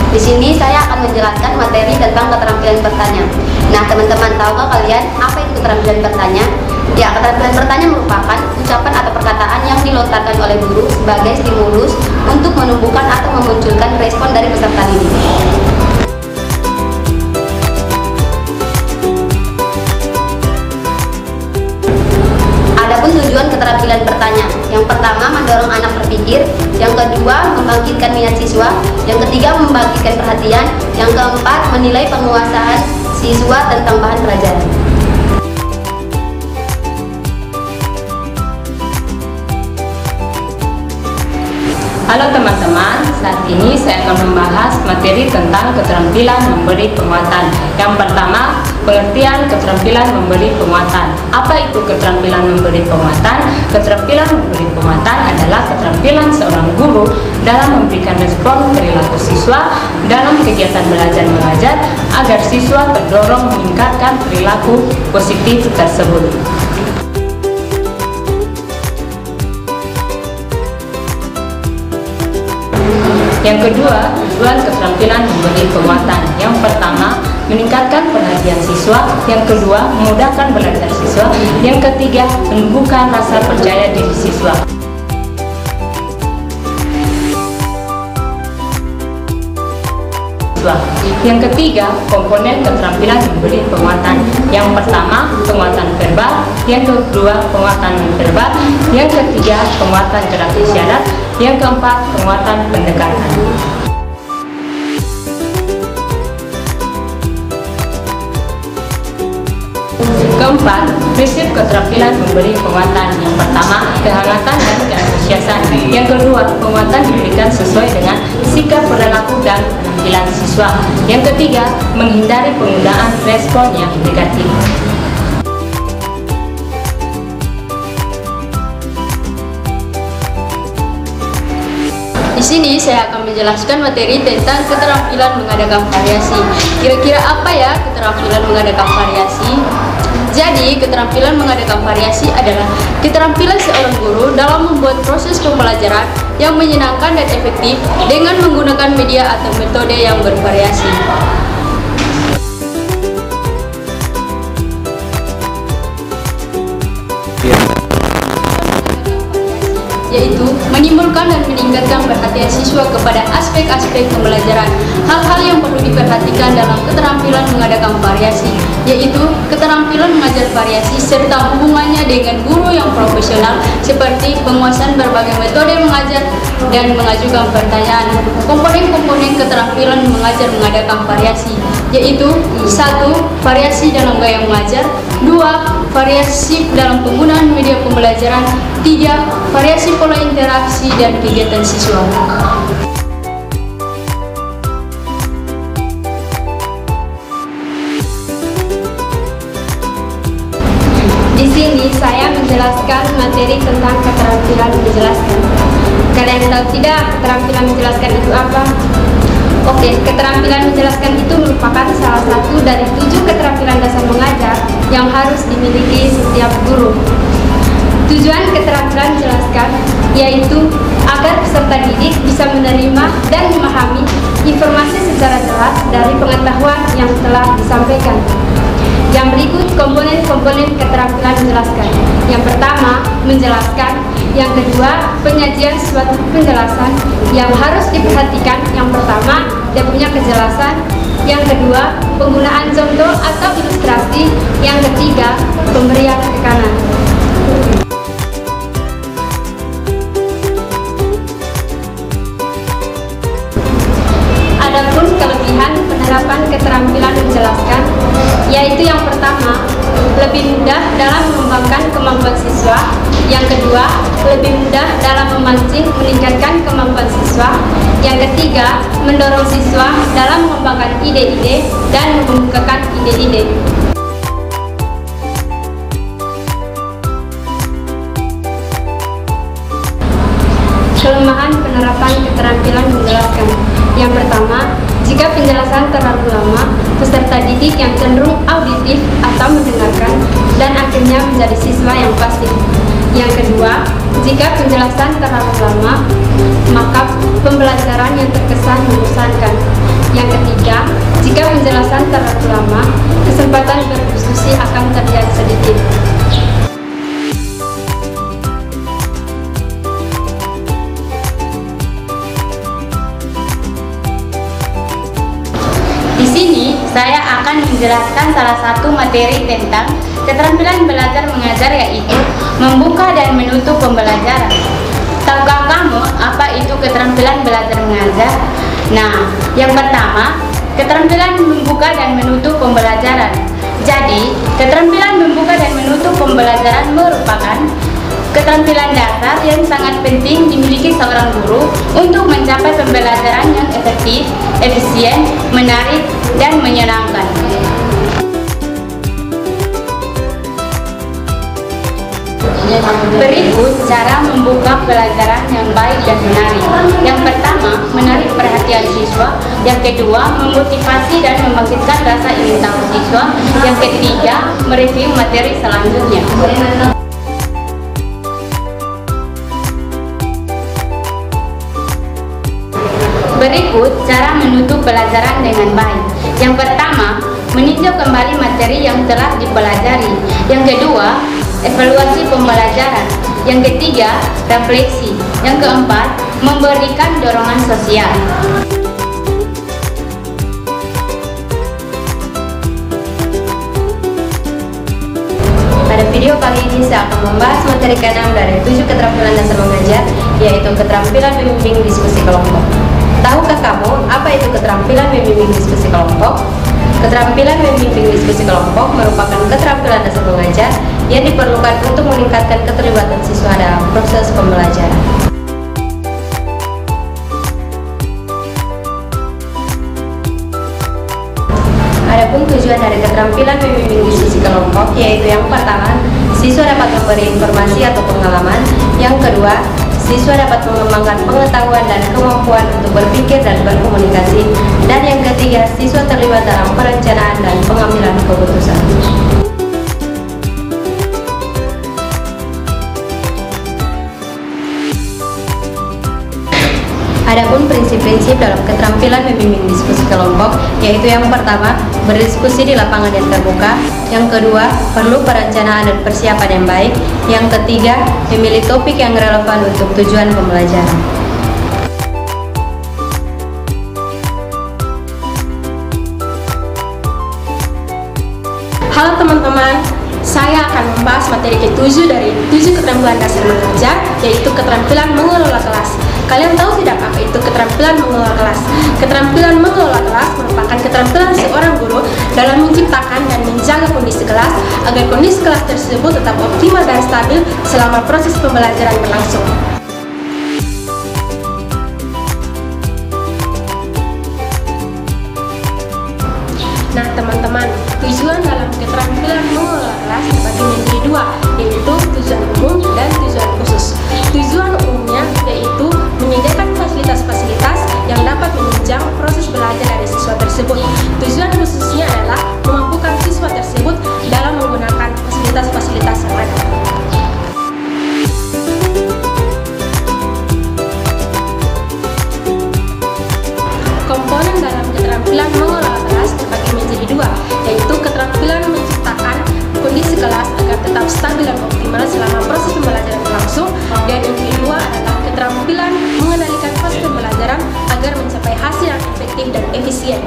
Di sini saya akan menjelaskan materi tentang keterampilan bertanya. Nah, teman-teman, tahukah kalian apa itu keterampilan bertanya? Ya, keterampilan bertanya merupakan ucapan atau perkataan yang dilontarkan oleh guru sebagai stimulus untuk menumbuhkan atau memunculkan respon dari peserta didik. Adapun tujuan keterampilan bertanya, yang pertama mendorong anak berpikir, yang kedua membangkitkan minat siswa, yang ketiga membangkitkan perhatian, yang keempat menilai penguasaan siswa tentang bahan pelajaran. Halo teman-teman, saat ini saya akan membahas materi tentang keterampilan memberi penguatan. Yang pertama, pengertian keterampilan memberi penguatan. Apa itu keterampilan memberi penguatan? Keterampilan memberi penguatan adalah keterampilan seorang guru dalam memberikan respon perilaku siswa dalam kegiatan belajar mengajar agar siswa terdorong meningkatkan perilaku positif tersebut. Yang kedua, tujuan keterampilan memberi penguatan. Yang pertama, meningkatkan perhatian siswa. Yang kedua, memudahkan belajar siswa. Yang ketiga, menumbuhkan rasa percaya diri siswa. Yang ketiga, komponen keterampilan memberi penguatan. Yang pertama, penguatan verbal. Yang kedua, penguatan non-verbal. Yang ketiga, penguatan gerak isyarat. Yang keempat, penguatan pendekatan. Keempat, prinsip keterampilan memberi penguatan. Yang pertama, kehangatan dan keantusiasan. Yang kedua, penguatan diberikan sesuai dengan sikap perilaku dan penampilan siswa. Yang ketiga, menghindari penggunaan respon yang negatif. Di sini saya akan menjelaskan materi tentang keterampilan mengadakan variasi. Kira-kira apa ya keterampilan mengadakan variasi? Jadi, keterampilan mengadakan variasi adalah keterampilan seorang guru dalam membuat proses pembelajaran yang menyenangkan dan efektif dengan menggunakan media atau metode yang bervariasi. Yaitu menimbulkan dan meningkatkan perhatian siswa kepada aspek-aspek pembelajaran. Hal-hal yang perlu diperhatikan dalam keterampilan mengadakan variasi, yaitu keterampilan mengajar variasi serta hubungannya dengan guru yang profesional seperti penguasaan berbagai metode mengajar dan mengajukan pertanyaan. Komponen-komponen keterampilan mengajar mengadakan variasi, yaitu 1. Variasi dalam gaya mengajar, 2. Variasi dalam penggunaan media pembelajaran, 3. Variasi pola interaksi dan kegiatan siswa. Di sini saya menjelaskan materi tentang keterampilan menjelaskan. Kalian tahu tidak keterampilan menjelaskan itu apa? Oke, keterampilan menjelaskan itu merupakan salah satu dari 7 keterampilan dasar mengajar yang harus dimiliki setiap guru. Tujuan keterampilan menjelaskan yaitu agar peserta didik bisa menerima dan memahami informasi secara jelas dari pengetahuan yang telah disampaikan. Yang berikut komponen-komponen keterampilan menjelaskan. Yang pertama, menjelaskan. Yang kedua, penyajian suatu penjelasan yang harus diperhatikan. Yang pertama, dia punya kejelasan. Yang kedua, penggunaan contoh atau ilustrasi. Yang ketiga, pemberian tekanan. Adapun kelebihan penerapan keterampilan menjelaskan, yaitu yang pertama, lebih mudah dalam mengembangkan kemampuan siswa. Yang kedua, lebih mudah dalam memancing meningkatkan kemampuan siswa. Yang ketiga, mendorong siswa dalam mengembangkan ide-ide dan membukakan ide-ide. Kelemahan penerapan keterampilan menjelaskan. Yang pertama, jika penjelasan terlalu lama, peserta didik yang cenderung auditif atau mendengarkan dan akhirnya menjadi siswa yang pasif. Yang kedua, jika penjelasan terlalu lama, maka pembelajaran yang terkesan membosankan. Yang ketiga, jika penjelasan terlalu lama, kesempatan berdiskusi akan terlihat sedikit. Di sini saya akan menjelaskan salah satu materi tentang keterampilan belajar mengajar, yaitu membuka dan menutup pembelajaran. Tahukah kamu apa itu keterampilan belajar mengajar? Nah, yang pertama, keterampilan membuka dan menutup pembelajaran. Jadi, keterampilan membuka dan menutup pembelajaran merupakan keterampilan dasar yang sangat penting dimiliki seorang guru untuk mencapai pembelajaran yang efektif, efisien, menarik, dan menyenangkan. Berikut cara membuka pelajaran yang baik dan menarik. Yang pertama, menarik perhatian siswa. Yang kedua, memotivasi dan membangkitkan rasa ingin tahu siswa. Yang ketiga, mereview materi selanjutnya. Berikut cara menutup pelajaran dengan baik. Yang pertama, meninjau kembali materi yang telah dipelajari. Yang kedua, evaluasi pembelajaran. Yang ketiga, refleksi. Yang keempat, memberikan dorongan sosial. Pada video kali ini saya akan membahas materi ke-6 dari 7 keterampilan dasar mengajar, yaitu keterampilan membimbing diskusi kelompok. Tahukah kamu apa itu keterampilan membimbing diskusi kelompok? Keterampilan membimbing diskusi kelompok merupakan keterampilan dasar mengajar yang diperlukan untuk meningkatkan keterlibatan siswa dalam proses pembelajaran. Adapun tujuan dari keterampilan membimbing diskusi kelompok, yaitu yang pertama, siswa dapat memberi informasi atau pengalaman. Yang kedua, siswa dapat mengembangkan pengetahuan dan kemampuan untuk berpikir dan berkomunikasi. Dan yang ketiga, siswa terlibat dalam perencanaan dan pengambilan keputusan. Adapun prinsip-prinsip dalam keterampilan membimbing diskusi kelompok, yaitu yang pertama, berdiskusi di lapangan yang terbuka. Yang kedua, perlu perencanaan dan persiapan yang baik. Yang ketiga, memilih topik yang relevan untuk tujuan pembelajaran. Halo teman-teman, saya akan membahas materi ke-7 dari 7 keterampilan dasar mengajar, yaitu keterampilan mengelola kelas. Kalian tahu tidak apa itu keterampilan mengelola kelas? Keterampilan mengelola kelas merupakan keterampilan seorang guru dalam menciptakan dan menjaga kondisi kelas agar kondisi kelas tersebut tetap optimal dan stabil selama proses pembelajaran berlangsung. Nah teman-teman, tujuan dalam keterampilan mengelola kelas dibagi menjadi dua, yaitu tujuan umum dan tujuan khusus. Tujuan umumnya yaitu menyediakan fasilitas-fasilitas yang dapat menunjang proses belajar dari siswa tersebut. Tujuan khususnya adalah memampukan siswa tersebut dalam menggunakan fasilitas-fasilitas yang ada. Komponen dalam keterampilan mengelola kelas terbagi menjadi dua, yaitu keterampilan menciptakan kondisi kelas agar tetap stabil dan optimal selama proses pembelajaran berlangsung, dan yang kedua adalah keterampilan mengendalikan proses pembelajaran agar mencapai hasil yang efektif dan efisien.